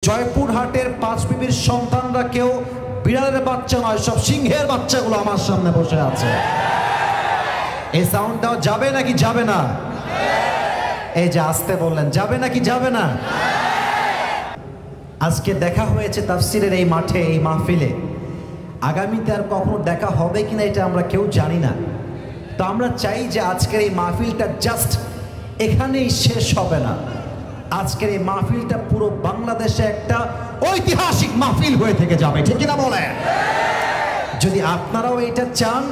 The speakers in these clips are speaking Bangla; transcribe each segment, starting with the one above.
জয়পুরহাটের পাঁচ বিবির সন্তানরা কেউ বিড়ালের বাচ্চা নয়, সব সিংহের বাচ্চাগুলো আমার সামনে বসে আছে। এই সাউন্ডটাও যাবে নাকি যাবে না? এই যে আসতে বললেন, যাবে নাকি যাবে না? আজকে দেখা হয়েছে তাফসিরের এই মাঠে, এই মাহফিলে। আগামীতে আর কখনো দেখা হবে কিনা এটা আমরা কেউ জানি না। তো আমরা চাই যে আজকের এই মাহফিলটা জাস্ট এখানেই শেষ হবে না। আজকের এই মাহফিলটা পুরো বাংলাদেশে একটা ঐতিহাসিক মাহফিল হয়ে থেকে যাবে, ঠিক কিনা বলে? যদি আপনারাও এটা চান,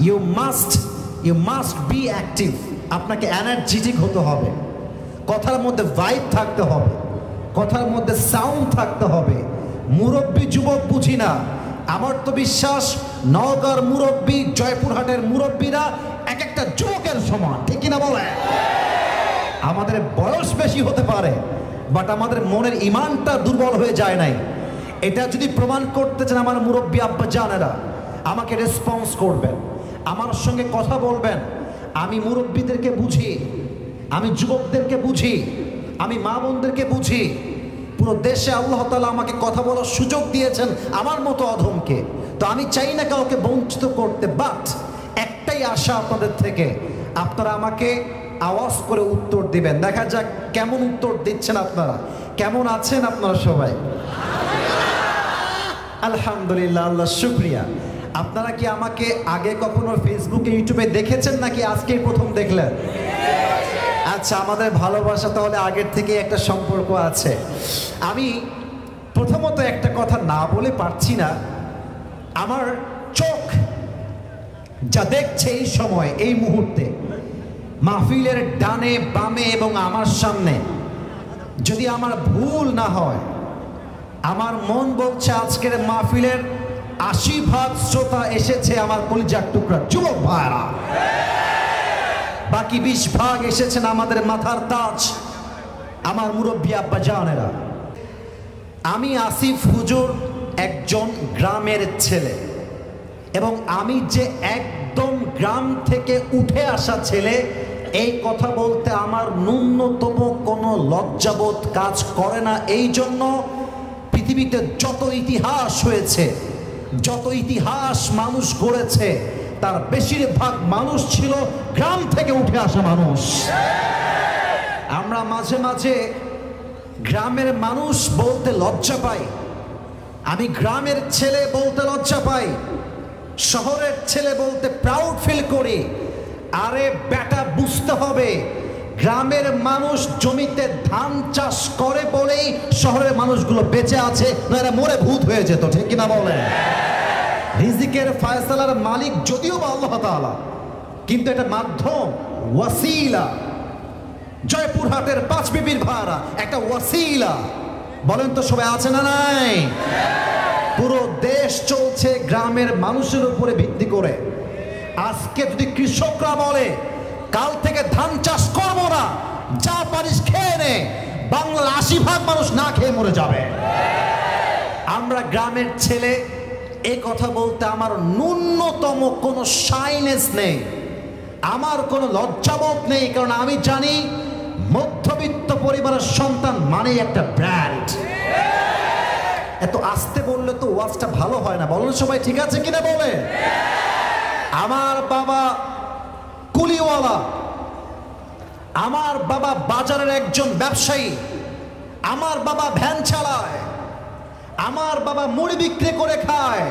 ইউ মাস্ট বি অ্যাক্টিভ। আপনাকে এনার্জেটিক হতে হবে, কথার মধ্যে ভাইব থাকতে হবে, কথার মধ্যে সাউন্ড থাকতে হবে। মুরব্বী যুবক বুঝি না, আমার তো বিশ্বাস নওগাঁর মুরব্বী, জয়পুরহাটের মুরব্বীরা এক একটা যুবকের সমান, ঠিক কিনা বলে? আমাদের বয়স বেশি হতে পারে, বাট আমাদের মনের ইমানটা দুর্বল হয়ে যায় নাই। এটা যদি প্রমাণ করতে চান আমার মুরব্বী আব্বা জানেরা, আমাকে রেসপন্স করবেন, আমার সঙ্গে কথা বলবেন। আমি মুরব্বীদেরকে বুঝি, আমি যুবকদেরকে বুঝি, আমি মা বোনদেরকে বুঝি। পুরো দেশে আল্লাহ তাআলা আমাকে কথা বলার সুযোগ দিয়েছেন আমার মতো অধমকে। তো আমি চাই না কাউকে বঞ্চিত করতে, বাট একটাই আশা আপনাদের থেকে, আপনারা আমাকে আওয়াজ করে উত্তর দিবেন। দেখা যাক কেমন উত্তর দিচ্ছেন আপনারা, কেমন আছেন আপনারা সবাই? আলহামদুলিল্লাহ, আল্লাহ শুকরিয়া। আপনারা কি আমাকে আগে কখনো ফেসবুকে, ইউটিউবে দেখেছেন নাকি আজকেই প্রথম দেখলেন? আচ্ছা, আমাদের ভালোবাসা তাহলে আগের থেকে একটা সম্পর্ক আছে। আমি প্রথমত একটা কথা না বলে পারছি না, আমার চোখ যা দেখছে এই সময়, এই মুহূর্তে মাহফিলের ডানে বামে এবং আমার সামনে, যদি আমার ভুল না হয়, আমার মন বলছে আজকের মাহফিলের ৮০% শ্রোতা এসেছে আমার কলিজার টুকরা যুবক ভাইরা, বাকি ২০% এসেছেন আমাদের মাথার তাজ, আমার মুরব্বী আব্বা জানেরা। আমি আসিফ হুজুর একজন গ্রামের ছেলে, এবং আমি যে একদম গ্রাম থেকে উঠে আসা ছেলে, এই কথা বলতে আমার ন্যূনতম কোনো লজ্জাবোধ কাজ করে না। এই জন্য পৃথিবীতে যত ইতিহাস হয়েছে, যত ইতিহাস মানুষ গড়েছে, তার বেশিরভাগ মানুষ ছিল গ্রাম থেকে উঠে আসা মানুষ। আমরা মাঝে মাঝে গ্রামের মানুষ বলতে লজ্জা পাই, আমি গ্রামের ছেলে বলতে লজ্জা পাই, শহরের ছেলে বলতে প্রাউড ফিল করি। আরে বেটা, বুঝতে হবে গ্রামের মানুষ জমিতে ধান চাষ করে বলেই শহরের মানুষগুলো বেঁচে আছে, না এরা মরে ভূত হয়ে যেত, ঠিক কিনা বলে? রিজিকের ফয়সালার মালিক যদিও বা আল্লাহ তাআলা, কিন্তু এটা মাধ্যম, ওয়াসিলা। জয়পুরহাটের পাঁচ বিবির ভাড়া একটা ওয়াসিলা, বলেন তো সবাই আছে না নাই? পুরো দেশ চলছে গ্রামের মানুষের উপরে ভিত্তি করে। আজকে যদি কৃষকরা বলে কাল থেকে ধান চাষ করবো না, যা পারিস খেয়ে নে, বাংলার ৮০% মানুষ না খেয়ে মরে যাবে। আমরা গ্রামের ছেলে, এই কথা বলতে আমার ন্যূনতম কোনো শাইনেস নেই, আমার কোনো লজ্জাবোধ নেই, কারণ আমি জানি মধ্যবিত্ত পরিবারের সন্তান মানেই একটা ব্র্যান্ড। এত আস্তে বললে তো ওয়াজটা ভালো হয় না, বলেন সবাই ঠিক আছে কিনা বলে? আমার বাবা কুলিওয়ালা, আমার বাবা বাজারের একজন ব্যবসায়ী, আমার বাবা ভ্যান চালায়, আমার বাবা মুড়ি বিক্রি করে খায়।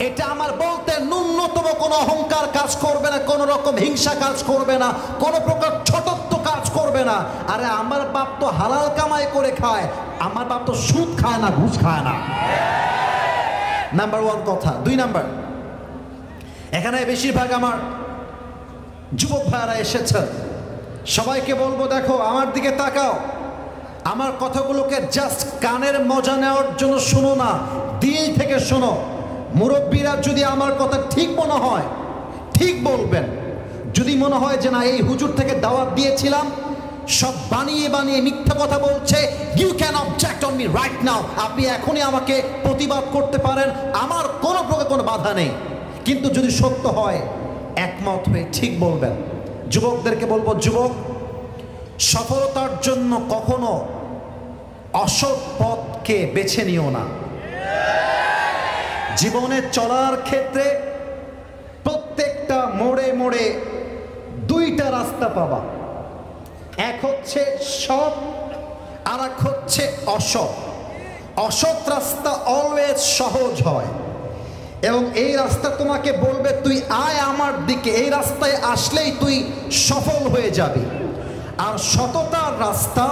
এটা আমার বলতে ন্যূনতম কোনো অহংকার কাজ করবে না, কোনো রকম হিংসা কাজ করবে না, কোনো প্রকার ছোটত্ব কাজ করবে না। আরে আমার বাপ তো হালাল কামাই করে খায়, আমার বাপ তো সুদ খায় না, ঘুষ খায় না। নাম্বার ওয়ান কথা। ২ নাম্বার, এখানে বেশিরভাগ আমার যুবক ভাইরা এসেছেন, সবাইকে বলবো দেখো আমার দিকে তাকাও, আমার কথাগুলোকে জাস্ট কানের মজা নেওয়ার জন্য শোনো না, দিল থেকে শোনো। মুরব্বীরা যদি আমার কথা ঠিক মনে হয় ঠিক বলবেন, যদি মনে হয় যে না এই হুজুর থেকে দাওয়াত দিয়েছিলাম, সব বানিয়ে বানিয়ে মিথ্যা কথা বলছে, you can object on me right now, আপনি এখনই আমাকে প্রতিবাদ করতে পারেন, আমার কোনো প্রকার কোনো বাধা নেই। কিন্তু যদি সত্য হয় একমত হয়ে ঠিক বলবেন। যুবকদেরকে বলবো, যুবক, সফলতার জন্য কখনো অসৎ পথকে বেছে নিও না। জীবনে চলার ক্ষেত্রে প্রত্যেকটা মোড়ে মোড়ে দুইটা রাস্তা পাবা, এক হচ্ছে সৎ আর এক হচ্ছে অসৎ। অসৎ রাস্তা অলওয়েজ সহজ হয় এবং এই রাস্তা তোমাকে বলবে তুই আয় আমার দিকে, এই রাস্তায় আসলেই তুই সফল হয়ে যাবি। আর সততার রাস্তা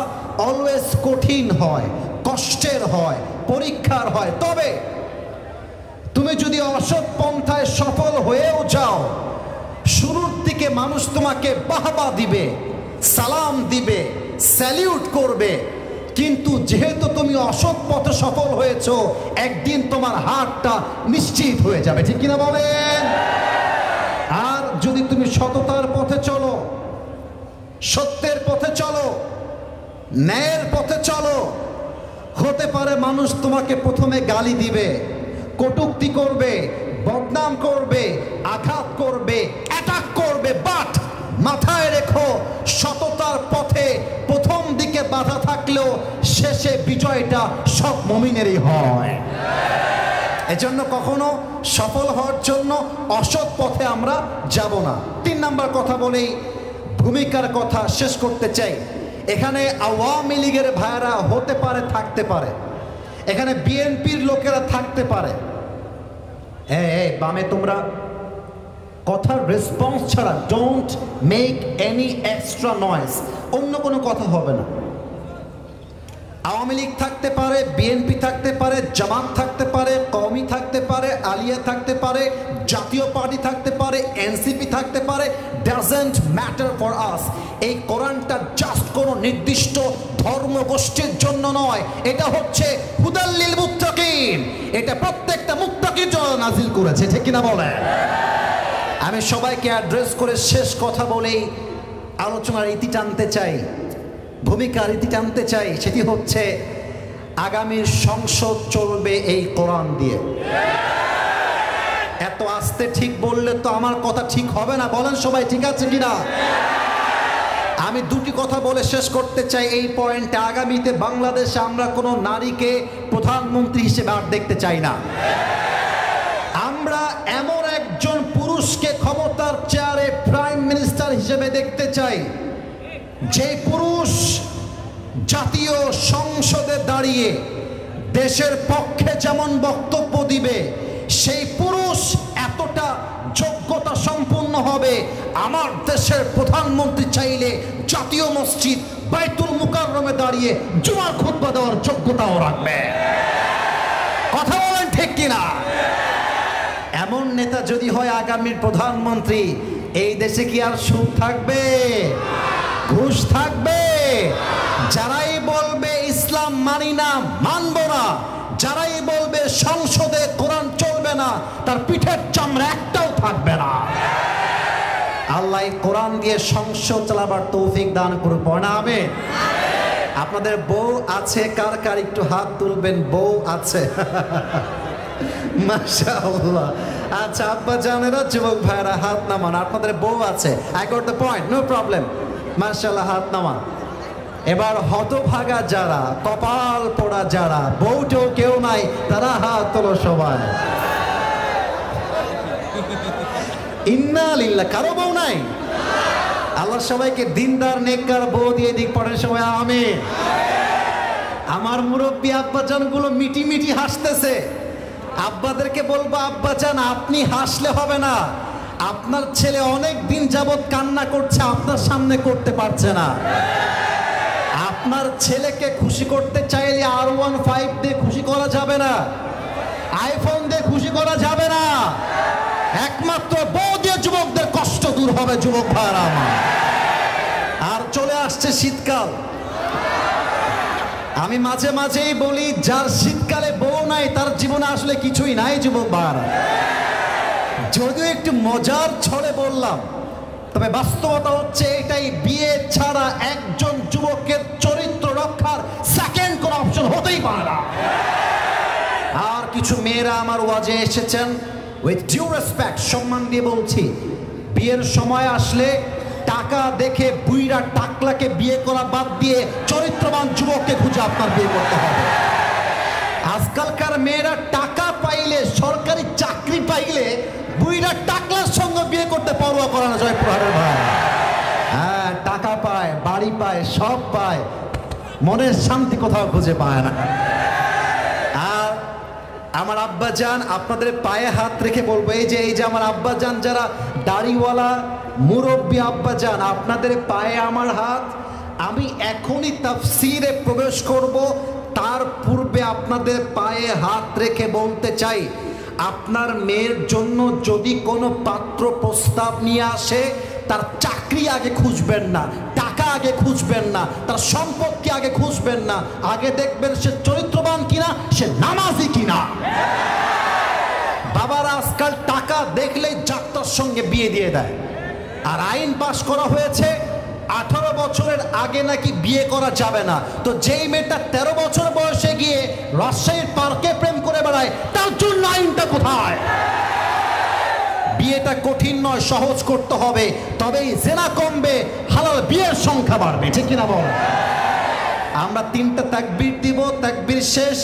অলওয়েজ কঠিন হয়, কষ্টের হয়, পরীক্ষার হয়। তবে তুমি যদি অসৎ পন্থায় সফল হয়েও যাও, শুরুর দিকে মানুষ তোমাকে বাহবা দিবে, সালাম দিবে, স্যালিউট করবে, কিন্তু যেহেতু তুমি অসৎ পথে সফল হয়েছো, একদিন তোমার হাতটা নিশ্চিত হয়ে যাবে। ঠিক কিনা বলেন? আর যদি তুমি সততার পথে চলো, সত্যের পথে চলো, ন্যায়ের পথে চলো, হতে পারে মানুষ তোমাকে প্রথমে গালি দিবে, কটূক্তি করবে, বদনাম করবে, আঘাত করবে, অ্যাটাক করবে, বাট মাথায় রেখো সততার পথে প্রথম দিকে বাধা থাকলেও শেষে বিজয়টা সব মুমিনেরই হয়। এজন্য কখনো সফল হওয়ার জন্য অসৎ পথে আমরা যাব না। 3 নাম্বার কথা বলেই ভূমিকার কথা শেষ করতে চাই। এখানে আওয়ামী লীগের ভাইয়েরা হতে পারে, থাকতে পারে, এখানে বিএনপির লোকেরা থাকতে পারে। বামে তোমরা কথার রেসপন্স ছাড়া don't make any extra noise, অন্য কোনো কথা হবে না। আওয়ামী লীগ থাকতে পারে, বিএনপি থাকতে পারে, জামাত থাকতে পারে, কওমি থাকতে পারে, আলিয়া থাকতে পারে, জাতীয় পার্টি থাকতে পারে, এনসিপি থাকতে পারে, ডাজন্ট ম্যাটার ফর আস। এই কোরআনটা জাস্ট কোনো নির্দিষ্ট ধর্মগোষ্ঠীর জন্য নয়, এটা হচ্ছে হুদাল লিল মুত্তাকিন, এটা প্রত্যেকটা মুত্তাকির জন্য নাজিল করেছে। ঠিক কিনা বলেন? আমি সবাইকে অ্যাড্রেস করে শেষ কথা বলেই আলোচনার ইতি টানতে চাই, ভূমিকার ইতি টানতে চাই। সেটি হচ্ছে আগামীর সংসদ চলবে এই কোরআন দিয়ে। এত আস্তে ঠিক বললে তো আমার কথা ঠিক হবে না, বলেন সবাই ঠিক আছে কিনা? আমি দুটি কথা বলে শেষ করতে চাই এই পয়েন্টে। আগামীতে বাংলাদেশে আমরা কোনো নারীকে প্রধানমন্ত্রী হিসেবে আর দেখতে চাই না। আমরা এমন একজন পুরুষকে ক্ষমতার চেয়ারে প্রাইম মিনিস্টার হিসেবে দেখতে চাই, যে পুরুষ জাতীয় সংসদে দাঁড়িয়ে দেশের পক্ষে যেমন বক্তব্য দিবে, সেই পুরুষ এতটা যোগ্যতা সম্পন্ন হবে, আমার দেশের প্রধানমন্ত্রী চাইলে জাতীয় মসজিদ বাইতুল মুকাররমে দাঁড়িয়ে জুমার খুতবা দেওয়ার যোগ্যতাও রাখবে। কথা বলেন ঠিক কিনা? এমন নেতা যদি হয় আগামীর প্রধানমন্ত্রী, এই দেশে কি আর সুদ থাকবে? ঘুষ থাকবে? যারাই বলবে ইসলাম মানি না, মানব না, যারাই বলবে সংসদে কোরআন চলবে না, তার পিঠের চামড়া একটাও থাকবে না। আল্লাহ কোরআন দিয়ে সংসদ চালাবার তৌফিক দান করুন। আমিন। আপনাদের বউ আছে কার কার একটু হাত তুলবেন? বউ আছে? মাশাআল্লাহ। আচ্ছা আব্বা জানেরা, যুবক ভাইরা হাত নামান, আপনাদের বউ আছে। I got the point, no problem. মাশাআল্লাহ, হাত নামান। এবার হতভাগা যারা, কপাল পোড়া যারা, বউটেও কেউ নাই, তারা হাত তোলো সবাই। ইন্না লিল্লাহ। কারো বউ নাই? আল্লাহ সবাইকে দিনদার নেককার বউ দিয়ে দিক। পড়েন সবাই আমিন। আমার মুরব্বী আব্বাজান গুলো মিটি মিটি হাসতেছে। আব্বাদেরকে বলবো, আব্বাজান আপনি হাসলে হবে না, আপনার ছেলে অনেক দিন যাবৎ কান্না করছে, আপনার সামনে করতে পারছে না। আপনার ছেলেকে খুশি করতে চাইলে R15 দিয়ে খুশি করা যাবে না, আইফোন দিয়ে খুশি করা যাবে না, একমাত্র বউ দিয়ে যুবকদের কষ্ট দূর হবে। যুবক ভাইরা আমার, আর চলে আসছে শীতকাল। আমি মাঝে মাঝেই বলি, যার শীতকালে বউ নাই তার জীবনে আসলে কিছুই নাই। যুবক ভাইরা, যদিও একটু মজার ছলে বললাম, তবে বাস্তবতা হচ্ছে এটাই, বিয়ে ছাড়া একজন যুবকের চরিত্র রক্ষার সেকেন্ড কোন অপশন হতেই পারে না। আর কিছু মেয়েরা আমার ওয়াজে এসেছেন, উইথ ডিউ রেসপেক্ট, সম্মান দিয়ে বলছি, বিয়ের সময় আসলে টাকা দেখে বুইরা টাকলাকে বিয়ে করা বাদ দিয়ে চরিত্রবান যুবককে খুঁজে আপনার বিয়ে করতে হবে। আজকালকার মেয়েরা টাকা পাইলে, সরকারি চাকরি পাইলে বুইরা টাকলার সঙ্গে বিয়ে করতে পরোয়া করে না জয়পুরহাটের ভাই। হ্যাঁ, টাকা পায়, বাড়ি পায়, সব পায়, মনের শান্তি কোথাও খুঁজে পায় না। আর আমার আব্বাজান, আপনাদের পায়ে হাত রেখে বলবো, এই যে আমার আব্বাজান যারা দাড়িওয়ালা মুরব্বী আব্বাজান, আপনাদের পায়ে আমার হাত। আমি এখনই তাফসীরে প্রবেশ করব, তার পূর্বে আপনাদের পায়ে হাত রেখে বলতে চাই, আপনার মেয়ের জন্য যদি কোনো পাত্র প্রস্তাব নিয়ে আসে, তার চাকরি আগে খুঁজবেন না, টাকা আগে খুঁজবেন না, তার সম্পত্তি আগে খুঁজবেন না, আগে দেখবেন সে চরিত্রবান কিনা, সে নামাজি কিনা। বাবারা আজকাল টাকা দেখলেই যাত্রার সঙ্গে বিয়ে দিয়ে দেয়। আর আইন পাশ করা হয়েছে 18 বছরের আগে নাকি বিয়ে করা যাবে না। তো যেই মেয়েটা 13 বছর বয়সে গিয়ে রাজশাহীর পার্কে প্রেম করে বেড়ায়, তার জন্য আইনটা কোথায়? বিয়েটা কঠিন নয়, সহজ করতে হবে, তবেই জেনা কমবে, হালাল বিয়ের সংখ্যা বাড়বে, ঠিক কিনা বল? আমরা 3টা তাকবীর দিব, তাকবীর শেষ,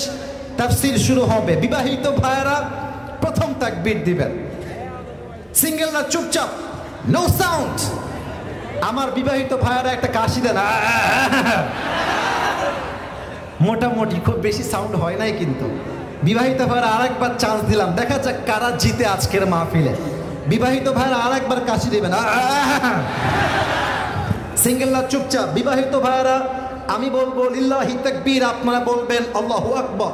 তাফসীর শুরু হবে। বিবাহিত ভাইয়েরা প্রথম তাকবীর দিবেন, সিঙ্গেলরা চুপচাপ, নো সাউন্ড। আমার বিবাহিত ভাইয়েরা একটা কাশি দেন, মোটামুটি, খুব বেশি সাউন্ড হয় নাই কিন্তু। বিবাহিত ভাইয়েরা আরেকবার চান্স দিলাম, দেখা যাক কারা জিতে আজকের মাহফিলে। বিবাহিত ভাইয়েরা আরেকবার কাশি দিবেন, সিঙ্গেলরা চুপচাপ। বিবাহিত ভাইয়েরা আমি বলবো লিল্লাহি তাকবীর, আপনারা বলবেন আল্লাহু আকবার।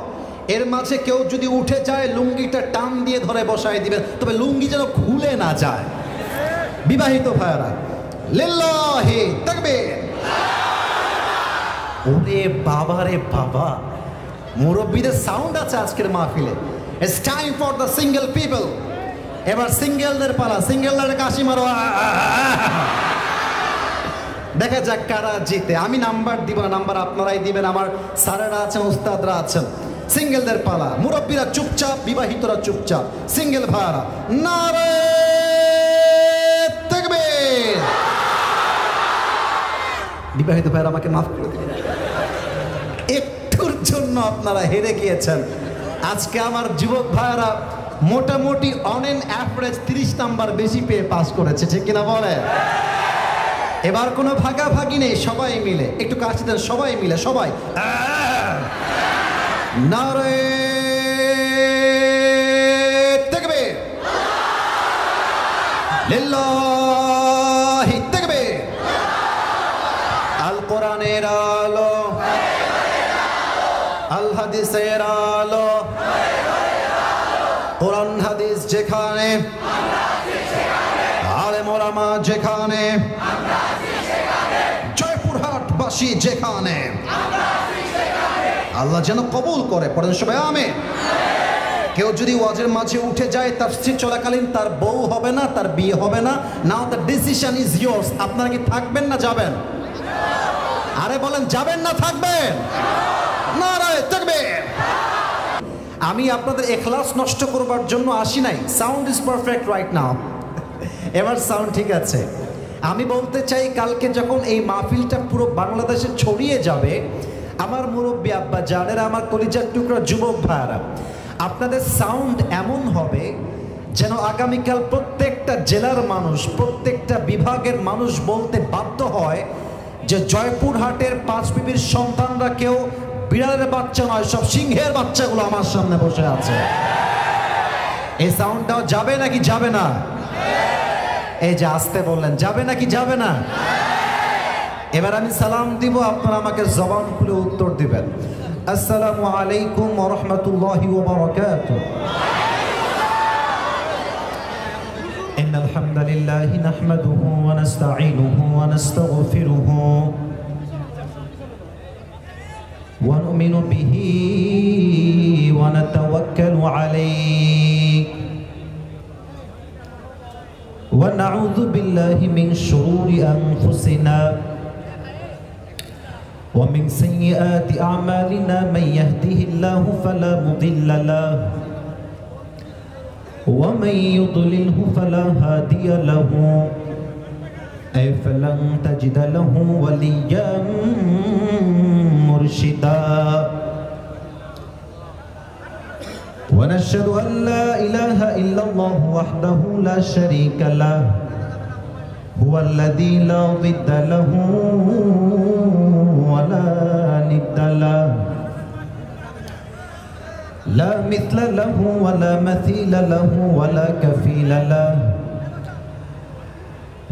এর মাঝে কেউ যদি উঠে যায়, লুঙ্গিটা টান দিয়ে ধরে বসায় দিবেন, তবে লুঙ্গি যেন খুলে না যায়। বিবাহিত ভাইয়েরা লিল্লাহি তাকবীর। ওরে বাবা রে বাবা, মুরব্বীদের সাউন্ড আছে আজকের মাহফিলে। It's time for the single people. এবার সিঙ্গেলদের পালা, সিঙ্গেলদের কাশি মারো, দেখা যাক কারা জিতে। আমি নাম্বার দিব না, নাম্বার আপনারাই দিবেন, আমার স্যারেরা আছেন, উস্তাদরা আছেন। সিঙ্গেলদের পালা, মুরব্বীরা চুপচাপ, বিবাহিতরা চুপচাপ। সিঙ্গেল ভাইরা নারে তাকবীর। বিবাহিত ভাইরা আমাকে মাফ করে দিন, একটুর জন্য আপনারা হেরে গিয়েছেন। আজকে আমার যুবক ভাইরা মোটামুটি অন এন অ্যাভারেজ 30 নাম্বার বেশি পেয়ে পাস করেছে, ঠিক কিনা বলে? এবার কোনো ভাগাভাগি নেই, সবাই মিলে একটু কাছে দেন, সবাই মিলে, সবাই নারে তাকবীর, লিল্লাহি তাকবীর। আল কোরআনের আলো, আল হাদিসের আলো, কোরআন হাদিস যেখানে, আলেম ওলামা যেখানে, জয়পুরহাটবাসী যেখানে, আল্লাহ যেন কবুল করে। পড়েন সবাই আমিন। কেউ যদি ওয়াজের মাঝে উঠে যায় তাফসীর চলাকালীন, তার বউ হবে না, তার বিয়ে হবে না। নাও দ্য ডিসিশন ইজ ইয়োর্স। আপনারা কি থাকবেন না যাবেন? আরে বলেন, যাবেন না থাকবেন? নারে তাকবীর। আমি আপনাদের ইখলাস নষ্ট করবার জন্য আসি নাই। Sound is perfect right now. এবার সাউন্ড ঠিক আছে। আমি বলতে চাই, কালকে যখন এই মাহফিলটা পুরো বাংলাদেশে ছড়িয়ে যাবে, আমার মুরব্বী আব্বা জানেরা, আমার কলিজার টুকরা যুবক ভাইরা, আপনাদের সাউন্ড এমন হবে যেন আগামীকাল প্রত্যেকটা জেলার মানুষ, প্রত্যেকটা বিভাগের মানুষ বলতে বাধ্য হয় যে জয়পুরহাটের 5 বিবির সন্তানরা কেউ বিড়ালের বাচ্চা নয়, সব সিংহের বাচ্চাগুলো আমার সামনে বসে আছে। এই সাউন্ডটাও যাবে নাকি যাবে না? এই যে আসতে বললেন, যাবে নাকি যাবে না? এবার আমি সালাম দিব, আপনারা আমাকে জবান খুলে উত্তর দিবেন। আসসালামু আলাইকুম ওয়া রাহমাতুল্লাহি ওয়া বারাকাতুহু। ইন্নাল হামদালিল্লাহি নাহমাদুহু ওয়া নাস্তাঈনুহু ওয়া নাস্তাগফিরুহু ওয়া নু'মিনু বিহি ওয়া নাতাওয়াক্কালু আলাইহি ওয়া নাউযু বিল্লাহি মিন শুরুরি আনফুসিনা ومن سيئات أعمالنا من يهده الله فلا مضل له ومن يضلله فلا هادي له أي فلن تجد له وليا مرشدا ونشهد أن لا إله إلا الله وحده لا شريك له هو الذي لا ضد له ولا ند له لا مثل له ولا مثيل له ولا كفيل له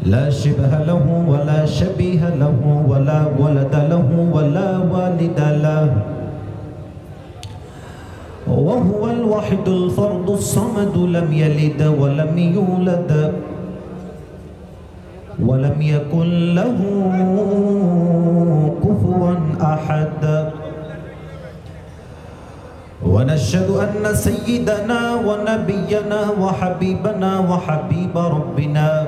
لا شبه له ولا شبيه له ولا ولد له ولا والد له وهو الواحد الفرد الصمد لم يلد ولم يولد ولم يكن له كفوا أحد ونشهد أن سيدنا ونبينا وحبيبنا وحبيب ربنا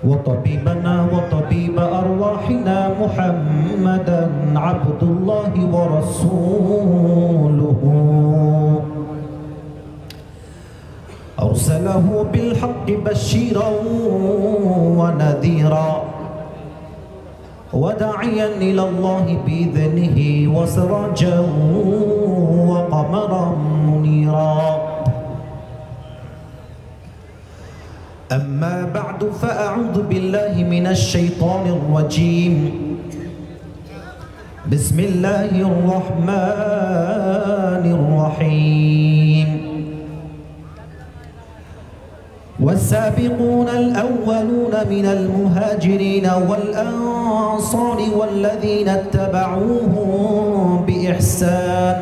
وطبيبنا وطبيب أرواحنا محمدا عبد الله ورسوله أرسله بالحق بشيرا ونذيرا وداعيا إلى الله بإذنه وسراجا وقمرا منيرا أما بعد فأعوذ بالله من الشيطان الرجيم بسم الله الرحمن الرحيم والسابقون الأولون من المهاجرين والأنصار والذين اتبعوهم بإحسان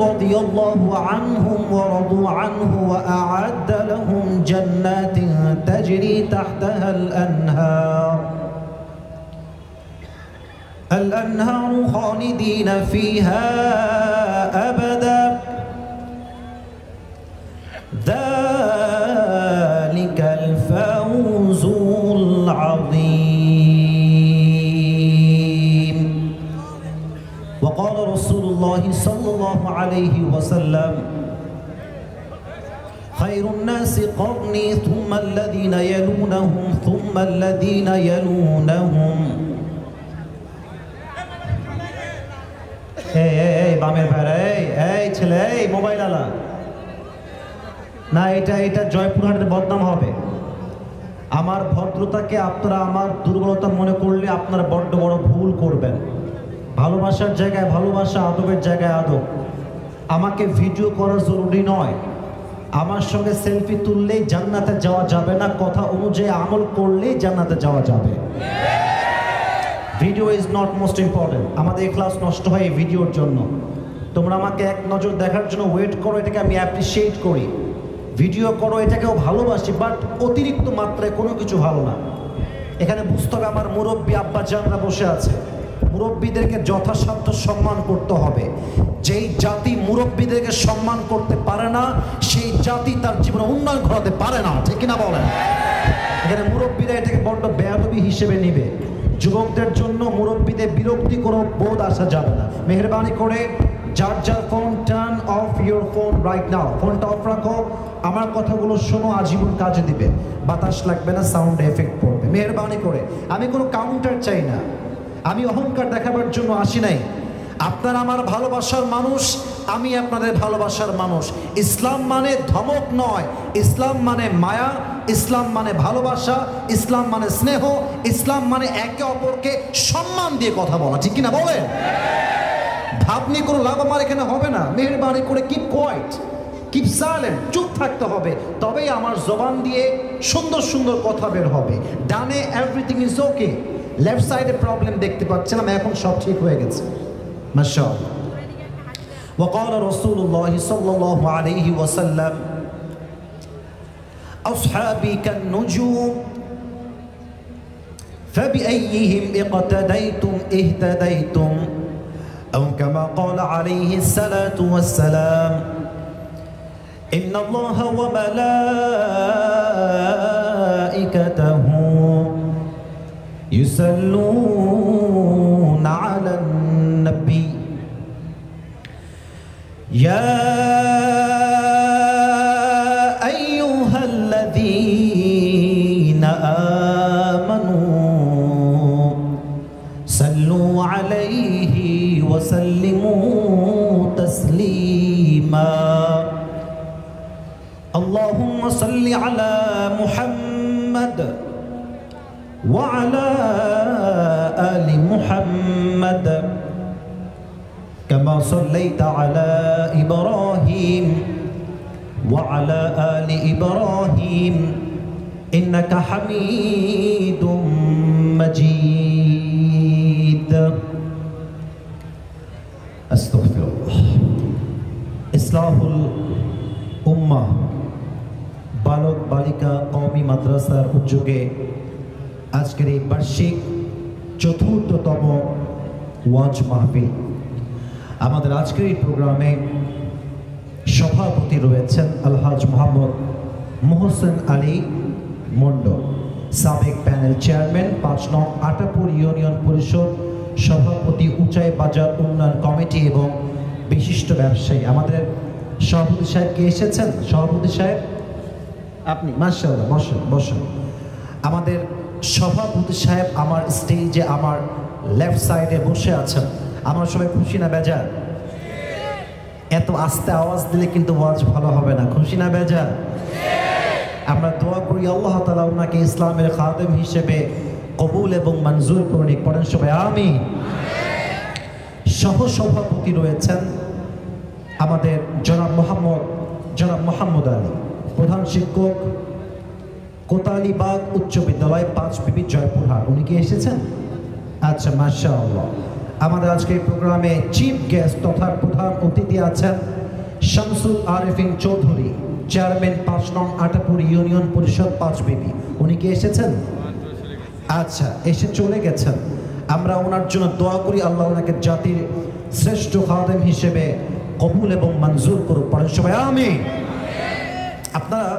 رضي الله عنهم ورضوا عنه وأعد لهم جنات تجري تحتها الأنهار خالدين فيها أبدا ذلك الفوز العظيم. وقال رسول الله صلى الله عليه وسلم خير الناس قرني ثم الذين يلونهم ثم الذين يلونهم. এই বামের ভাই এই ছেলে এই মোবাইল আলা না, এটা জয়পুরহাটের বদনাম হবে। আমার ভদ্রতাকে আপনারা আমার দুর্বলতা মনে করলে আপনারা বড্ড বড় ভুল করবেন। ভালোবাসার জায়গায় ভালোবাসা, আদবের জায়গায় আদব। আমাকে ভিডিও করা জরুরি নয়। আমার সঙ্গে সেলফি তুললেই জান্নাতে যাওয়া যাবে না, কথা অনুযায়ী আমল করলেই জান্নাতে যাওয়া যাবে। Video is not most important. আমাদের ক্লাস নষ্ট হয় এই ভিডিওর জন্য। তোমরা আমাকে এক নজর দেখার জন্য ওয়েট করো, এটাকে আমি অ্যাপ্রিসিয়েট করি। ভিডিও করো, এটাকেও ভালোবাসি, বাট অতিরিক্ত মাত্রায় কোনো কিছু ভালো না। এখানে বুঝতে হবে আমার মুরব্বী আব্বাজানরা বসে আছে, মুরব্বীদেরকে যথাসাধ্য সম্মান করতে হবে। যেই জাতি মুরব্বীদেরকে সম্মান করতে পারে না, সেই জাতি তার জীবনে উন্নয়ন ঘটাতে পারে না, ঠিক কিনা বলেন? এখানে মুরব্বীরা এটাকে বড্ড বেয়াদবি হিসেবে নিবে। যুবকদের জন্য মুরব্বীদের বিরক্তি কোনো বোধ আসা যাবে না। মেহরবানি করে যার যার phone, turn off your phone right now. ফোনটা অফ রাখো, আমার কথাগুলো শোনো, আজীবন কাজে দিবে। বাতাস লাগবে না, সাউন্ড এফেক্ট পড়বে। মেহরবানি করে, আমি কোনো কাউন্টার চাই না, আমি অহংকার দেখাবার জন্য আসি নাই। আপনারা আমার ভালোবাসার মানুষ, আমি আপনাদের ভালোবাসার মানুষ। ইসলাম মানে ধমক নয়, ইসলাম মানে মায়া, ইসলাম মানে ভালোবাসা, ইসলাম মানে স্নেহ, ইসলাম মানে একে অপরকে সম্মান দিয়ে কথা বলা, ঠিক কিনা বলেন? ভাবনি কোনো লাভ আমার এখানে হবে না। মেহরবানি করে কিপ কোয়াইট, কিপ সাইলেন্ট, চুপ থাকতে হবে, তবেই আমার জবান দিয়ে সুন্দর সুন্দর কথা বের হবে। ডানে এভরিথিং ইজ ওকে, লেফট সাইডে প্রবলেম দেখতে পাচ্ছিলাম, এখন সব ঠিক হয়ে গেছে মাশাআল্লাহ। وقال رسول الله صلى الله عليه وسلم أصحابي كالنجوم فبأيهم اقتديتم اهتديتم أو كما قال عليه الصلاة والسلام إن الله وملائكته يصلون على النبي يا أيها আলাইহি ওয়াসাল্লিমু তাসলিমা। আল্লাহুম্মা সাল্লি আলা মুহাম্মাদ ওয়া আলা আলি মুহাম্মাদ কামা সাল্লাইতা আলা ইব্রাহিম ওয়া আলা আলি ইব্রাহিম ইন্নাকা হামিদুম মাজিদ। আস্তাগফিরুল্লাহ। ইসলাহুল উম্মাহ বালক বালিকা কওমি মাদ্রাসার উদ্যোগে আজকের এই বার্ষিক চতুর্থতম ওয়াজ মাহফিল। আমাদের আজকের এই প্রোগ্রামে সভাপতি রয়েছেন আলহাজ মোহাম্মদ মোহসেন আলী মন্ডল, সাবেক প্যানেল চেয়ারম্যান, ৫ নং আটাপুর ইউনিয়ন পরিষদ সভাপতি, উচাই বাজার উন্নয়ন কমিটি এবং বিশিষ্ট ব্যবসায়ী। আমাদের সভাপতি সাহেব কে এসেছেন? সভাপতি সাহেব আপনি, মাশাআল্লাহ, বসেন বসেন। আমাদের সভাপতি সাহেব আমার স্টেজে আমার লেফট সাইডে বসে আছেন। আমরা সবাই খুশি না বেজার? এত আস্তে আওয়াজ দিলে কিন্তু ওয়াজ ভালো হবে না। খুশি না বেজার? আমরা দোয়া করি আল্লাহ তাআলা ওনাকে ইসলামের খাদেম হিসেবে কবুল এবং মঞ্জুর করুন। পড়েন সবাই আমিন। সহ সভাপতি রয়েছেন আমাদের জনাব মোহাম্মদ আলী, প্রধান শিক্ষক, কোতালিবাগ উচ্চ বিদ্যালয়, ৫ বিবি, জয়পুরহাট। উনি কি এসেছেন? আচ্ছা, মাশাআল্লাহ। আমাদের আজকের প্রোগ্রামে চিফ গেস্ট তথা প্রধান অতিথি আছেন শামসুল আরেফিন চৌধুরী, চেয়ারম্যান, ৫ নং আটাপুর ইউনিয়ন পরিষদ, ৫ বিবি। উনি কি এসেছেন? আচ্ছা, এসে চলে গেছেন। আমরা ওনার জন্য দোয়া করি আল্লাহ ওনাকে জাতির শ্রেষ্ঠ খাদেম হিসেবে কবুল এবং মঞ্জুর করুন। পড়েন সবাই আমিন। আপনারা,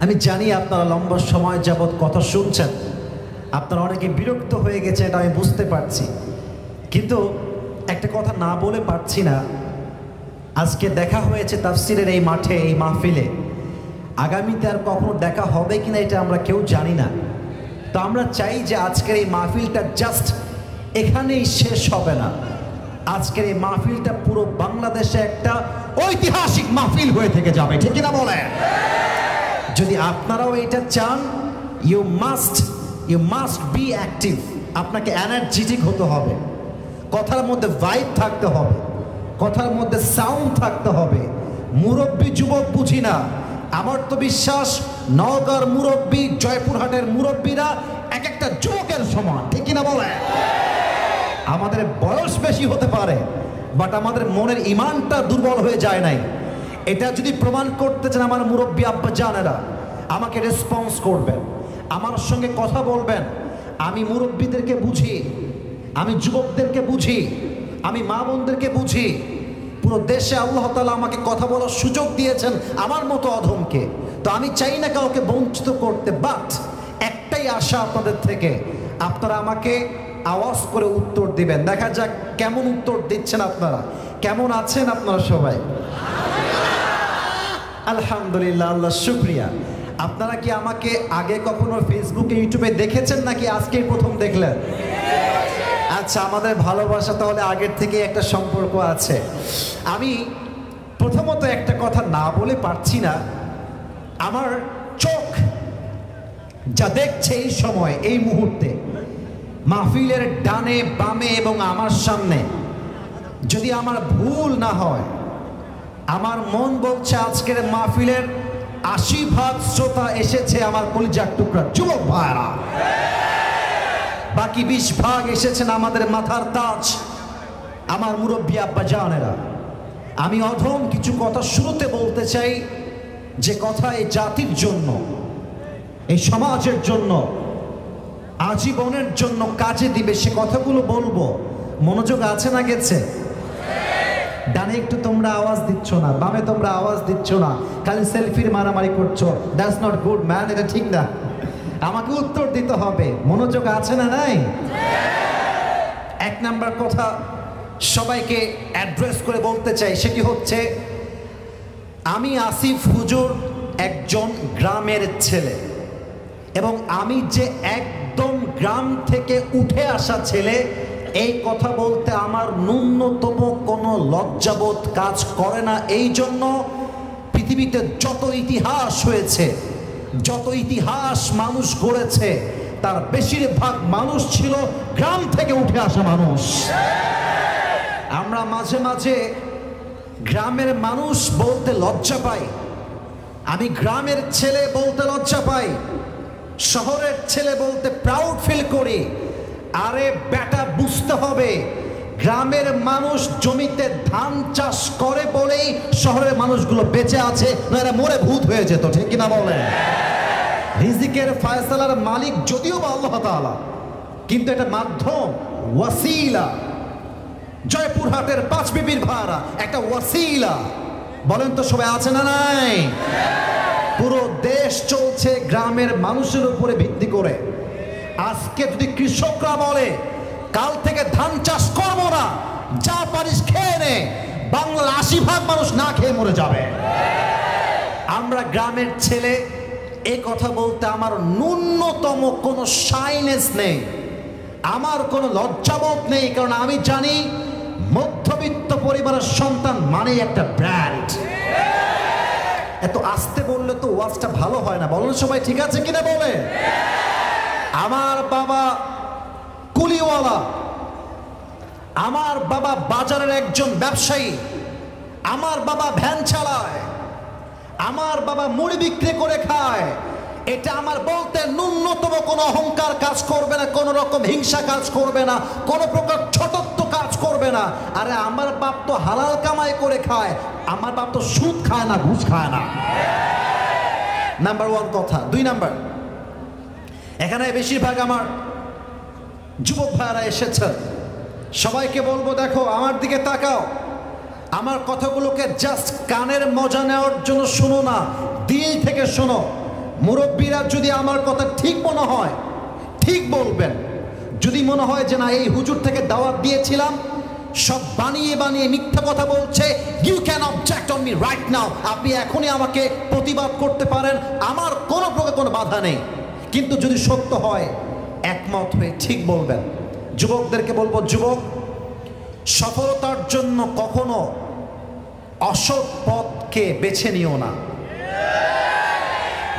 আমি জানি আপনারা লম্বা সময় যাবৎ কথা শুনছেন, আপনারা অনেকে বিরক্ত হয়ে গেছে, এটা আমি বুঝতে পারছি, কিন্তু একটা কথা না বলে পারছি না। আজকে দেখা হয়েছে তাফসিরের এই মাঠে, এই মাহফিলে। আগামীতে আর কখনো দেখা হবে কিনা এটা আমরা কেউ জানি না। তো আমরা চাই যে আজকের এই মাহফিলটা জাস্ট এখানেই শেষ হবে না। আজকের এই মাহফিলটা পুরো বাংলাদেশে একটা ঐতিহাসিক মাহফিল হয়ে থেকে যাবে, ঠিক কিনা বলেন? যদি আপনারাও এটা চান, ইউ মাস্ট বি অ্যাক্টিভ। আপনাকে এনার্জেটিক হতে হবে, কথার মধ্যে ভাইব থাকতে হবে, কথার মধ্যে সাউন্ড থাকতে হবে। মুরব্বী যুবক বুঝি না, আমার তো বিশ্বাস নওগাঁর মুরব্বী, জয়পুরহাটের মুরব্বীরা এক একটা যুবকের সমান, ঠিক কিনা বলে? আমাদের বয়স বেশি হতে পারে, বাট আমাদের মনের ইমানটা দুর্বল হয়ে যায় নাই। এটা যদি প্রমাণ করতে চান আমার মুরব্বী আব্বা জানেরা, আমাকে রেসপন্স করবেন, আমার সঙ্গে কথা বলবেন। আমি মুরব্বীদেরকে বুঝি, আমি যুবকদেরকে বুঝি, আমি মা বোনদেরকে বুঝি। পুরো দেশে আল্লাহ তাআলা আমাকে কথা বলার সুযোগ দিয়েছেন আমার মতো অধমকে। তো আমি চাই না কাউকে বঞ্চিত করতে, বাট একটাই আশা আপনাদের থেকে, আপনারা আমাকে আওয়াজ করে উত্তর দিবেন। দেখা যাক কেমন উত্তর দিচ্ছেন আপনারা, কেমন আছেন আপনারা সবাই? আলহামদুলিল্লাহ, আল্লাহ শুকরিয়া। আপনারা কি আমাকে আগে কখনো ফেসবুকে, ইউটিউবে দেখেছেন নাকি আজকেই প্রথম দেখলেন? আচ্ছা, আমাদের ভালোবাসা তাহলে আগের থেকে একটা সম্পর্ক আছে। আমি প্রথমত একটা কথা না বলে পারছি না, আমার চোখ যা দেখছে এই সময়, এই মুহূর্তে মাহফিলের ডানে বামে এবং আমার সামনে, যদি আমার ভুল না হয়, আমার মন বলছে আজকের মাহফিলের ৮০% শ্রোতা এসেছে আমার কলিজার টুকরা যুবক ভাইরা, বাকি ২০% এসেছেন আমাদের মাথার তাজ, আমার মুরব্বী আব্বা জানেরা। আমি অধম কিছু কথা শুরুতে বলতে চাই, যে কথা এই জাতির জন্য, এই সমাজের জন্য, আজীবনের জন্য কাজে দিবে, সে কথাগুলো বলবো। মনোযোগ আছে না গেছে? ডানে একটু তোমরা আওয়াজ দিচ্ছ না, বামে তোমরা আওয়াজ দিচ্ছ না, খালি সেলফির মারামারি করছো। দ্যাটস নট গুড ম্যান, এটা ঠিক না। আমাকে উত্তর দিতে হবে। মনোযোগ আছে না নাই? এক নাম্বার কথা সবাইকে অ্যাড্রেস করে বলতে চাই, সেটি হচ্ছে আমি আসিফ হুজুর একজন গ্রামের ছেলে, এবং আমি যে একদম গ্রাম থেকে উঠে আসা ছেলে, এই কথা বলতে আমার ন্যূনতম কোনো লজ্জাবোধ কাজ করে না। এই জন্য পৃথিবীতে যত ইতিহাস হয়েছে, যত ইতিহাস মানুষ গড়েছে, তার বেশিরভাগ মানুষ ছিল গ্রাম থেকে উঠে আসা মানুষ। আমরা মাঝে মাঝে গ্রামের মানুষ বলতে লজ্জা পাই। আমি গ্রামের ছেলে বলতে লজ্জা পাই, শহরের ছেলে বলতে প্রাউড ফিল করি। আরে বেটা, বুঝতে হবে গ্রামের মানুষ জমিতে ধান চাষ করে বলেই শহরের মানুষগুলো বেঁচে আছে, না এরা মরে ভূত হয়ে যেত, ঠিক কিনা বলেন? রিজিকের ফয়সালার মালিক যদিও বা আল্লাহ তাআলা, কিন্তু এটা মাধ্যম, ওয়াসিলা। জয়পুরহাটের পাঁচ বিবির ভাড়া একটা ওয়াসিলা। বলেন তো সবাই আছে না নাই? পুরো দেশ চলছে গ্রামের মানুষের উপরে ভিত্তি করে। আজকে যদি কৃষকরা বলে কাল থেকে ধান চাষ করবো না, যা পারিস খেয়ে নে, বাংলার ৮০% মানুষ না খেয়ে মরে যাবে। আমরা গ্রামের ছেলে, এই কথা বলতে আমার ন্যূনতম কোনো শাইনেস নেই, আমার কোনো লজ্জাবোধ নেই, কারণ আমি জানি মধ্যবিত্ত পরিবারের সন্তান মানে একটা ব্র্যান্ড। এত আস্তে বললে তো ওয়াজটা ভালো হয় না, বলেন সবাই ঠিক আছে কিনা বলে? আমার বাবা কুলিওয়ালা, আমার বাবা বাজারের একজন ব্যবসায়ী, আমার বাবা ভ্যান চালায়, আমার বাবা মুড়ি বিক্রি করে খায়। এটা আমার বলতে ন্যূনতম কোনো অহংকার কাজ করবে না, কোনো রকম হিংসা কাজ করবে না, কোনো প্রকার ছোটত্ব কাজ করবে না। আরে আমার বাপ তো হালাল কামাই করে খায়, আমার বাপ তো সুদ খায় না, ঘুষ খায় না। নাম্বার ওয়ান কথা। ২ নাম্বার, এখানে বেশিরভাগ আমার যুবক ভাইরা এসেছেন, সবাইকে বলবো দেখো আমার দিকে তাকাও, আমার কথাগুলোকে জাস্ট কানের মজা নেওয়ার জন্য শোনো না, দিল থেকে শোনো। মুরব্বীরা যদি আমার কথা ঠিক মনে হয় ঠিক বলবেন, যদি মনে হয় যে না এই হুজুর থেকে দাওয়াত দিয়েছিলাম, সব বানিয়ে বানিয়ে মিথ্যা কথা বলছে, you can object on me right now, আপনি এখনই আমাকে প্রতিবাদ করতে পারেন, আমার কোনো প্রকার কোনো বাধা নেই। কিন্তু যদি সত্য হয় একমত হয়ে ঠিক বলবেন। যুবকদেরকে বলবো, যুবক, সফলতার জন্য কখনো অসৎ পথকে বেছে নিও না।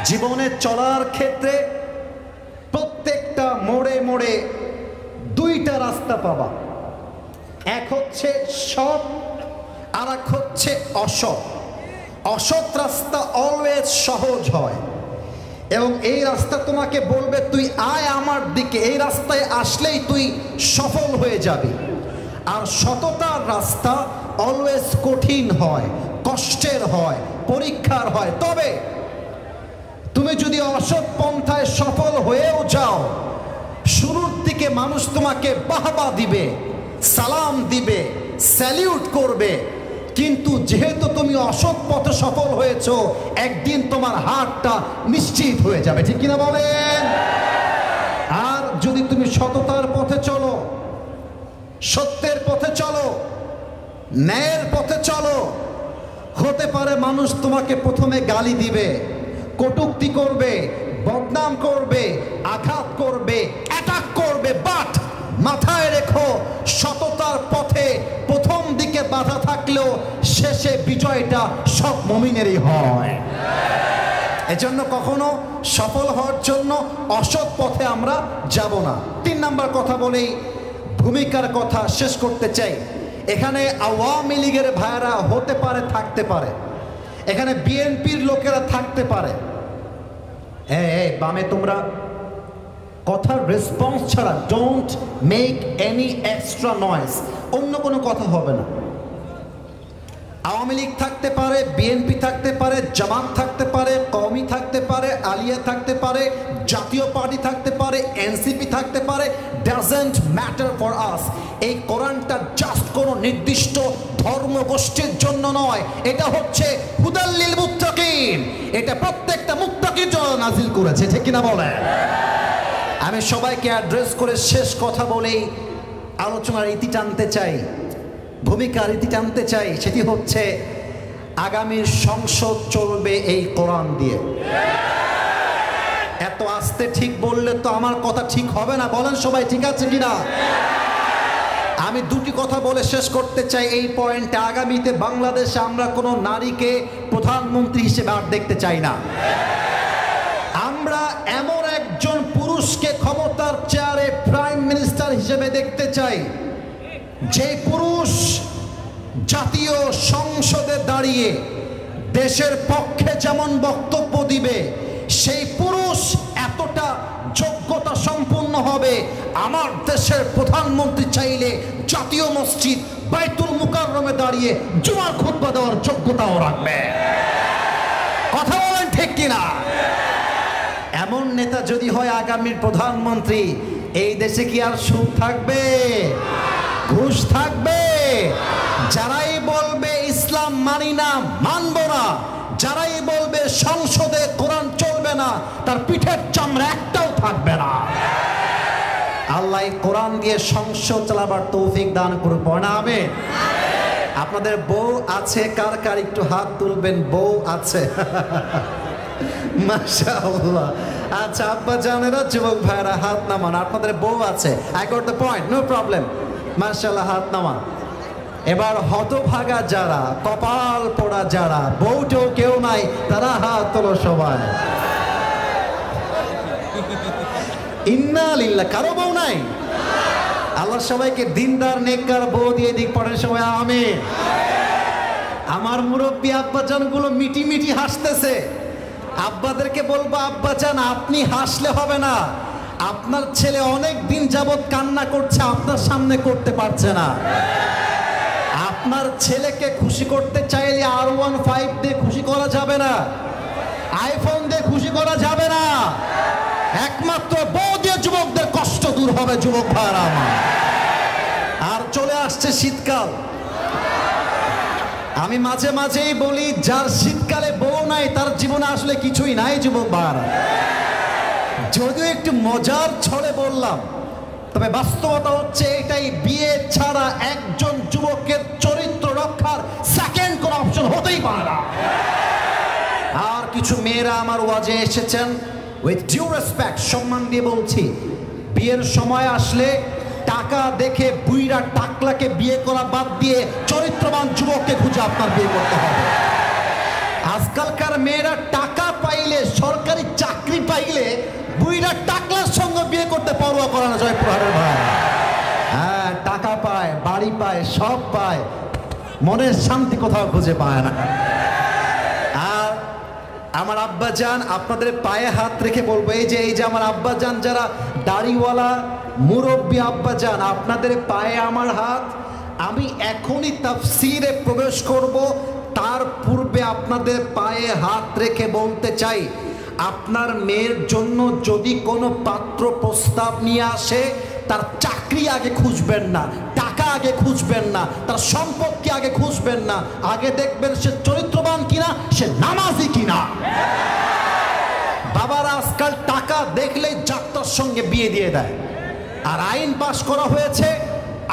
জীবনে চলার ক্ষেত্রে প্রত্যেকটা মোড়ে মোড়ে 2টা রাস্তা পাবা, এক হচ্ছে সৎ, আর এক হচ্ছে অসৎ। অসৎ রাস্তা অলওয়েজ সহজ হয় এবং এই রাস্তা তোমাকে বলবে তুই আয় আমার দিকে, এই রাস্তায় আসলেই তুই সফল হয়ে যাবি। আর সততার রাস্তা অলওয়েজ কঠিন হয়, কষ্টের হয়, পরীক্ষার হয়। তবে তুমি যদি অসৎ পন্থায় সফল হয়েও যাও, শুরুর দিকে মানুষ তোমাকে বাহবা দিবে, সালাম দিবে, স্যালিউট করবে, কিন্তু যেহেতু তুমি অসৎ পথে সফল হয়েছো, একদিন তোমার হাতটা নিশ্চিত হয়ে যাবে, ঠিক কিনা বলেন? আর যদি তুমি সততার পথে চলো, সত্যের পথে চলো, ন্যায়ের পথে চলো, হতে পারে মানুষ তোমাকে প্রথমে গালি দিবে, কটূক্তি করবে, বদনাম করবে, আঘাত করবে, অ্যাটাক করবে, বাট মাথায় রেখো সততার পথে প্রথম দিকে বাধা থাকলেও শেষে বিজয়টা সব মুমিনেরই হয়। এজন্য কখনো সফল হওয়ার জন্য অসৎ পথে আমরা যাব না। 3 নাম্বার কথা বলেই ভূমিকার কথা শেষ করতে চাই। এখানে আওয়ামী লীগের ভাইরা হতে পারে, থাকতে পারে, এখানে বিএনপির লোকেরা থাকতে পারে। এই বামে তোমরা কথার রেসপন্স ছাড়া don't make any extra noise, অন্য কোনো কথা হবে না। আওয়ামী লীগ থাকতে পারে, বিএনপি থাকতে পারে, জামাত থাকতে পারে, কওমি থাকতে পারে, আলিয়া থাকতে পারে, জাতীয় পার্টি থাকতে পারে, এনসিপি থাকতে পারে, ডাজন্ট ম্যাটার ফর আস। এই কোরআনটা জাস্ট কোনো নির্দিষ্ট ধর্মগোষ্ঠীর জন্য নয়, এটা হচ্ছে হুদাল লিল মুত্তাকিন, এটা প্রত্যেকটা মুত্তাকির জন্য নাজিল করেছে, ঠিক কিনা বলেন? আমি সবাইকে অ্যাড্রেস করে শেষ কথা বলেই আলোচনার ইতি টানতে চাই, ভূমিকার ইতি টানতে চাই। সেটি হচ্ছে আগামীর সংসদ চলবে এই কোরআন দিয়ে। এত আস্তে ঠিক বললে তো আমার কথা ঠিক হবে না, বলেন সবাই ঠিক আছে কিনা? আমি দুটি কথা বলে শেষ করতে চাই এই পয়েন্টে। আগামীতে বাংলাদেশে আমরা কোনো নারীকে প্রধানমন্ত্রী হিসেবে আর দেখতে চাই না। আমরা এমন একজন পুরুষকে ক্ষমতার চেয়ারে প্রাইম মিনিস্টার হিসেবে দেখতে চাই, যে পুরুষ জাতীয় সংসদে দাঁড়িয়ে দেশের পক্ষে যেমন বক্তব্য দিবে, সেই পুরুষ এতটা যোগ্যতা সম্পন্ন হবে, আমার দেশের প্রধানমন্ত্রী চাইলে জাতীয় মসজিদ বাইতুল মুকাররমে দাঁড়িয়ে জুমার খুতবা দেওয়ার যোগ্যতাও রাখবে। কথা বলেন ঠিক কিনা? এমন নেতা যদি হয় আগামীর প্রধানমন্ত্রী, এই দেশে কি আর সুদ থাকবে? ঘুষ থাকবে? যারাই বলবে ইসলাম মানি না, মানব না, যারাই বলবে সংসদে কোরআন চলবে না, তার পিঠের চামড়া একটাও থাকবে না। আল্লাহ কোরআন দিয়ে সংসদ চালাবার তৌফিক দান করুক। না আমিন। আপনাদের বউ আছে কার কার? একটু হাত তুলবেন। বউ আছে? মাশাআল্লাহ। আচ্ছা আব্বা জানেরা, যুবক ভাইরা হাত নামান। আপনাদের বউ আছে? I got the point, no problem. মাশাআল্লাহ, হাত নামান। এবার হতভাগা যারা, কপাল পোড়া যারা, বউটাও কেউ নাই, তারা হাত তোলো সবাই। ইন্না লিল্লাহ। কারো বউ নাই? আল্লাহ সবাইকে দিনদার নেককার বউ দিয়ে দিক। পড়েন সবাই আমিন। আমার মুরব্বী আব্বাজান গুলো মিটি মিটি হাসতেছে। আব্বাদেরকে বলবো, আব্বাজান আপনি হাসলে হবে না, আপনার ছেলে অনেক দিন যাবত কান্না করছে, আপনার সামনে করতে পারছে না। আপনার ছেলেকে খুশি করতে চাইলে R15 দিয়ে খুশি করা যাবে না, আইফোন দিয়ে খুশি করা যাবে না, একমাত্র বউ দিয়ে যুবকদের কষ্ট দূর হবে। যুবক ভাইরা আমার, আর চলে আসছে শীতকাল। আমি মাঝে মাঝেই বলি, যার শীতকালে বউ নাই তার জীবনে আসলে কিছুই নাই। যুবক ভাইরা, যদিও একটু মজার ছলে বললাম, তবে বাস্তবতা হচ্ছে এটাই, বিয়ে ছাড়া একজন যুবকের চরিত্র রক্ষার সেকেন্ড কোন অপশন হতেই পারে না। আর কিছু মেয়েরা আমার ওয়াজে এসেছেন, উইথ ডিউ রেসপেক্ট, সম্মান দিয়ে বলছি, বিয়ের সময় আসলে টাকা দেখে বুইরা টাকলাকে বিয়ে করা বাদ দিয়ে চরিত্রবান যুবককে খুঁজে আপনার বিয়ে করতে হবে। আজকালকার মেয়েরা টাকা পাইলে, সরকারি চাকরি পাইলে বুইরা টাকলার সঙ্গে বিয়ে করতে পরোয়া করে না। জয়পুরহাটের ভাই, হ্যাঁ, টাকা পায়, বাড়ি পায়, সব পায়, মনের শান্তি কোথাও খুঁজে পায় না। আর আমার আব্বাজান, আপনাদের পায়ে হাত রেখে বলবো, এই যে আমার আব্বাজান যারা দাড়িওয়ালা মুরব্বী আব্বাজান, আপনাদের পায়ে আমার হাত। আমি এখনই তাফসীরে প্রবেশ করব, তার পূর্বে আপনাদের পায়ে হাত রেখে বলতে চাই, আপনার মেয়ের জন্য যদি কোনো পাত্র প্রস্তাব নিয়ে আসে, তার চাকরি আগে খুঁজবেন না, টাকা আগে খুঁজবেন না, তার সম্পত্তি আগে খুঁজবেন না, আগে দেখবেন সে চরিত্রবান কিনা, সে নামাজি কিনা। বাবারা আজকাল টাকা দেখলেই যাত্রার সঙ্গে বিয়ে দিয়ে দেয়। আর আইন পাশ করা হয়েছে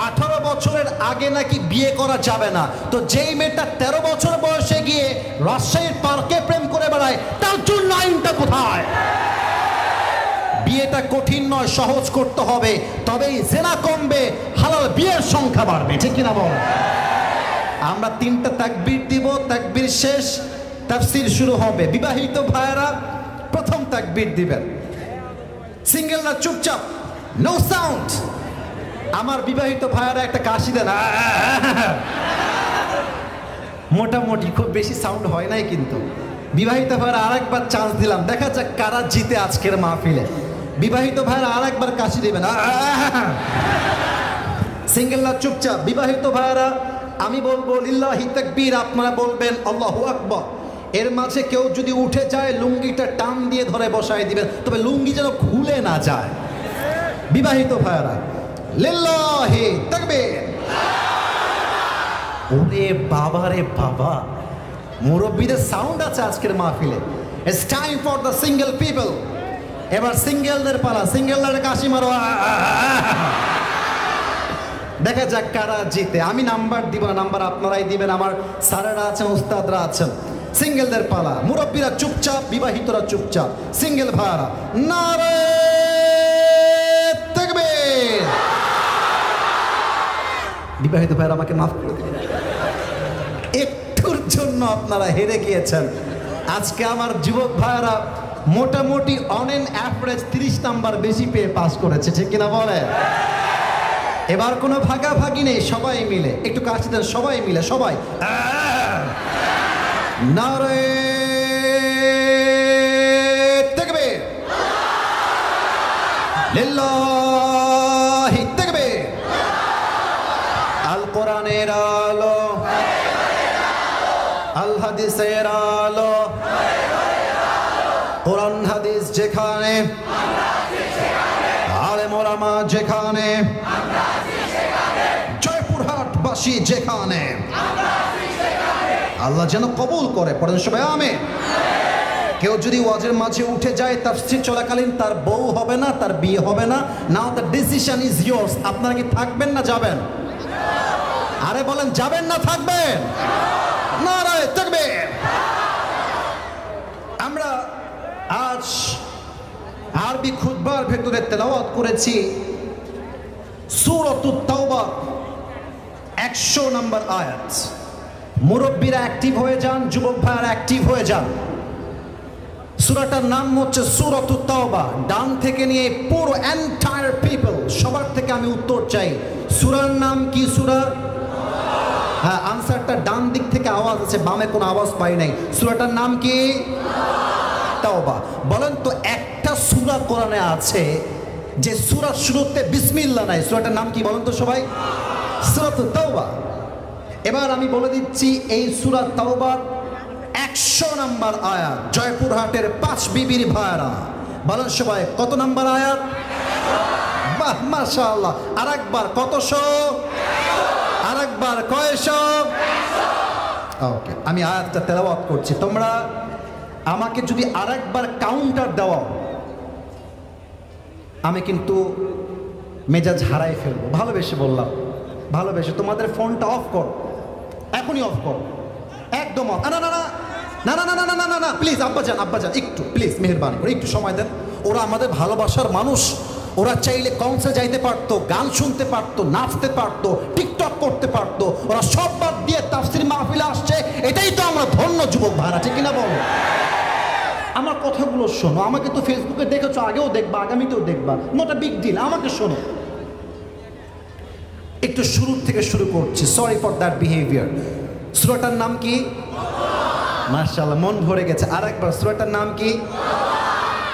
18 বছরের আগে নাকি বিয়ে করা যাবে না। তো যেই মেয়েটা 13 বছর বয়সে গিয়ে রাজশাহীর পার্কে প্রেম করে বেড়ায়, তার জন্য আইনটা কোথায়? বিয়েটা কঠিন নয়, সহজ করতে হবে, তবেই জেনা কমবে, হালাল বিয়ের সংখ্যা বাড়বে। ঠিক কিনা বল? আমরা 3টা তাকবীর দিব, তাকবীর শেষ, তাফসীর শুরু হবে। বিবাহিত ভাইয়েরা প্রথম তাকবীর দিবেন, সিঙ্গেলরা চুপচাপ, নো সাউন্ড। আমার বিবাহিত ভাইয়েরা একটা কাশি দেন, মোটামুটি, খুব বেশি সাউন্ড হয় নাই কিন্তু। বিবাহিত ভাইয়েরা আরেকবার চান্স দিলাম, দেখা যাক কারা জিতে আজকের মাহফিলে। বিবাহিত ভাইয়েরা আরেকবার কাশি দিবেন। সিঙ্গেলরা চুপচাপ। বিবাহিত ভাইয়েরা আমি বলবো লিল্লাহি তাকবীর, আপনারা বলবেন আল্লাহু আকবার। এর মাঝে কেউ যদি উঠে যায়, লুঙ্গিটা টান দিয়ে ধরে বসায় দিবেন, তবে লুঙ্গি যেন খুলে না যায়। বিবাহিত ভাইয়েরা লিল্লাহি তাকবীর। ওরে বাবা রে বাবা, মুরব্বীদের সাউন্ড আছে আজকের মাহফিলে। It's time for the single people. এবার সিঙ্গেলদের পালা, সিঙ্গেলদের কাশি মারো, দেখা যাক কারা জিতে। আমি নাম্বার দিব না, নাম্বার আপনারাই দিবেন, আমার স্যারেরা আছেন, উস্তাদরা আছেন। সিঙ্গেলদের পালা, মুরব্বীরা চুপচাপ, বিবাহিতরা চুপচাপ। সিঙ্গেল ভাইরা নারে তাকবীর। বিবাহিত ভাইরা আমাকে মাফ করে দিন, একটুর জন্য আপনারা হেরে গিয়েছেন। আজকে আমার যুবক ভাইরা মোটামুটি অন এন অ্যাভারেজ 30 নাম্বার বেশি পেয়ে পাস করেছে, ঠিক কিনা বলে? এবার কোনো ভাগাভাগি নেই, সবাই মিলে একটু কাছে দেন, সবাই মিলে, সবাই নারে তাকবীর, লিল্লাহি তাকবীর। আল কোরআনের আলো, আল হাদিসের আলো, কোরআন হাদিস যেখানে, আলেম ওলামা যেখানে, জয়পুরহাটবাসী যেখানে, আল্লাহ যেন কবুল করে। পড়েন সবাই আমিন। কেউ যদি ওয়াজের মাঝে উঠে যায় তাফসীর চলাকালীন, তার বউ হবে না, তার বিয়ে হবে না, নাও দ্য ডিসিশন ইজ ইয়োর্স। আপনারা কি থাকবেন না যাবেন? আরে বলেন, যাবেন না থাকবেন? নারায়ে তাকবীর। আমরা আজ আরবি খুতবার ভেতরে তেলাওয়াত করেছি সূরাতুত তাওবা 100 নম্বর আয়াত। মুরব্বীরা অ্যাক্টিভ হয়ে যান, যুবক ভাইরা অ্যাক্টিভ হয়ে যান। সূরাটার নাম হচ্ছে সূরাতুত তাওবা। ডান থেকে নিয়ে পুরো এন্টায়ার পিপল, সবার থেকে আমি উত্তর চাই, সূরার নাম কি? সূরা, হ্যাঁ, আনসারটা ডান দিক থেকে আওয়াজ আছে, বামে কোনো আওয়াজ পাই নাই। সূরাটার নাম কি? তাওবা। বলেন তো একটা সূরা কোরআনে আছে যে সূরার শুরুতে বিসমিল্লাহ নাই, সূরাটার নাম কি বলেন তো সবাই? সূরাতুত তাওবা। এবার আমি বলে দিচ্ছি এই সূরা তাওবার 100 নম্বর আয়াত। জয়পুরহাটের 5 বিবির ভাইরা বলেন সবাই, কত নম্বর আয়াত? বাহ, মাশাআল্লাহ। আরেকবার, কতশো? আরেকবার, কয়শো? ওকে, আমি আয়াতটা তেলাওয়াত করছি, তোমরা আমাকে যদি আরেকবার কাউন্টার দাও, আমি কিন্তু মেজাজ হারাই ফেলবো। ভালোবেসে বললাম, ভালোবেসে। তোমাদের ফোনটা অফ করো, এখনই অফ করো, একদম অফ। না না না না না না না না না না, প্লিজ আব্বাজান, আব্বাজান একটু প্লিজ মেহেরবানি করে একটু সময় দেন। ওরা আমাদের ভালোবাসার মানুষ, ওরা চাইলে কনসার্টে যাইতে পারতো, গান শুনতে পারতো, নাচতে পারতো, টিকটক করতে পারতো, ওরা সব বাদ দিয়ে তাফসীর মাহফিলে আসছে। এটাই তো আমরা ধন্য যুবক ভাইরা, ঠিক কিনা বলো? আমার কথাগুলো শোনো। আমাকে তো ফেসবুকে দেখেছো, আগেও দেখবা, আগামীতেও দেখবা, নট আ বিগ ডিল। আমাকে শোনো, একটু শুরুর থেকে শুরু করছি। Sorry for that behaviour. সূরাটার নাম কি? মাশাআল্লাহ, মন ভরে গেছে। আরেকবার, সূরাটার নাম কি?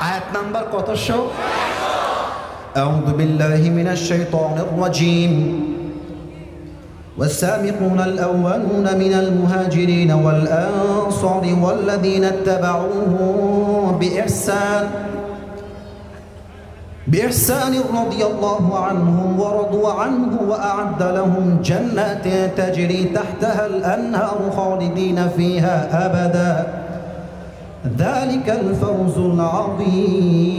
আয়াত নাম্বার কতশো? আউযু বিল্লাহি মিনাশ শাইতানির রাজীম। والسابقون الأولون من المهاجرين والأنصار والذين اتبعوهم بإحسان رضي الله عنهم ورضوا عنه وأعد لهم جنات تجري تحتها الأنهار خالدين فيها أبدا ذلك الفوز العظيم